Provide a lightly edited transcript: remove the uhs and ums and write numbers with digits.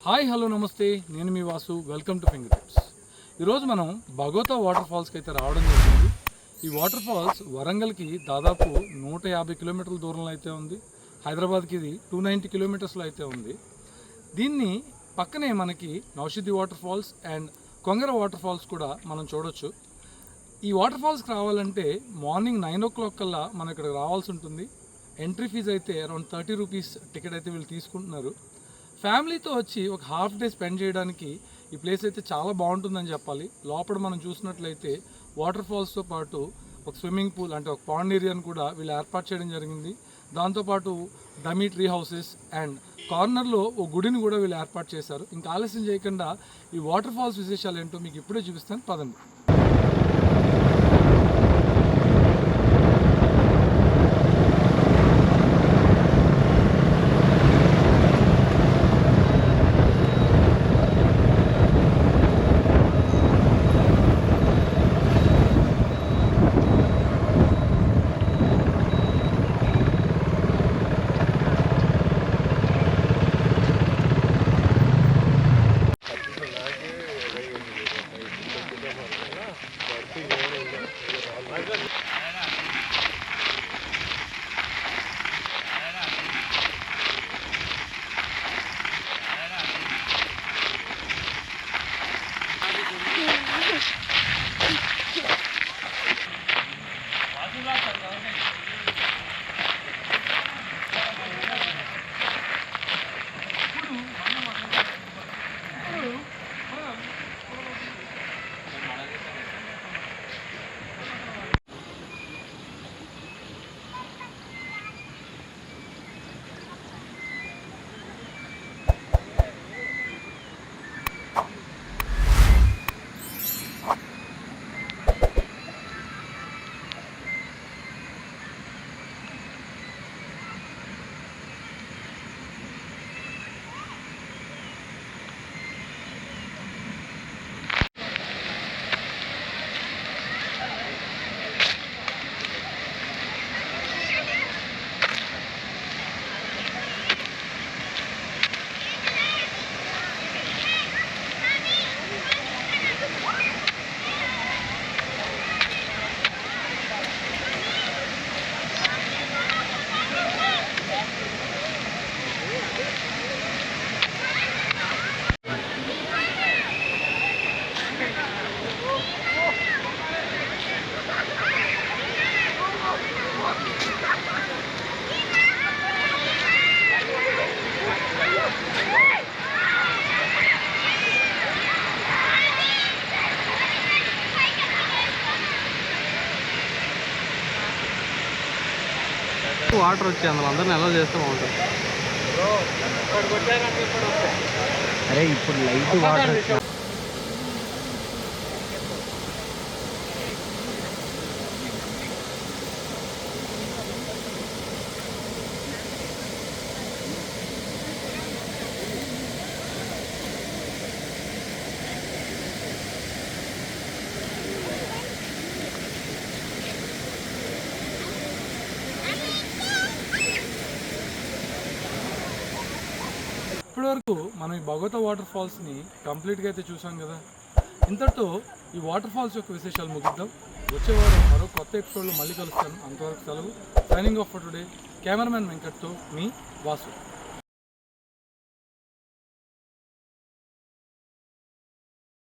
Hi hello నమస్తే, నేను మీ Vasu. Welcome to finger tips. ఈరోజు మనం భగోతా వాటర్ ఫాల్స్కి అయితే రావడం జరిగింది. ఈ వాటర్ ఫాల్స్ వరంగల్కి దాదాపు 150 కిలోమీటర్ల దూరంలో అయితే ఉంది. హైదరాబాద్కి ఇది 290 కిలోమీటర్స్లో అయితే ఉంది. దీన్ని పక్కనే మనకి నౌషిది waterfalls and Kongara waterfalls కూడా మనం చూడొచ్చు. ఈ వాటర్ ఫాల్స్కి రావాలంటే మార్నింగ్ 9 o'clock కల్లా మనం ఇక్కడికి రావాల్సి ఉంటుంది. ఎంట్రీ ఫీజు అయితే అరౌండ్ 30 రూపీస్ టికెట్ అయితే వీళ్ళు తీసుకుంటున్నారు. ఫ్యామిలీతో వచ్చి ఒక హాఫ్ డే స్పెండ్ చేయడానికి ఈ ప్లేస్ అయితే చాలా బాగుంటుందని చెప్పాలి. లోపల మనం చూసినట్లయితే వాటర్ ఫాల్స్తో పాటు ఒక స్విమ్మింగ్ పూల్ అంటే ఒక పాండ్ ఏరియాను కూడా వీళ్ళు ఏర్పాటు చేయడం జరిగింది. దాంతోపాటు డమీ ట్రీ హౌసెస్ అండ్ కార్నర్లో ఒక గుడిని కూడా వీళ్ళు ఏర్పాటు చేశారు. ఇంకా ఆలస్యం చేయకుండా ఈ వాటర్ ఫాల్స్ విశేషాలు ఏంటో మీకు ఇప్పుడే చూపిస్తాను, పదండి. వాటర్ వచ్చి అందులో అందరిని ఎలా చేస్తే బాగుంటుంది. అరే ఇప్పుడు లైట్ వాటర్ ఇప్పటివరకు మనం ఈ భగోతా వాటర్ ఫాల్స్ని కంప్లీట్గా అయితే చూసాం కదా. ఇంతటితో ఈ వాటర్ ఫాల్స్ యొక్క విశేషాలు ముగిద్దాం. వచ్చేవారం మరో కొత్త ఎపిసోడ్లో మళ్ళీ కలుస్తాను. అంతవరకు సెలవు. Signing off for today. Cameraman వెంకట్తో మీ వాసు.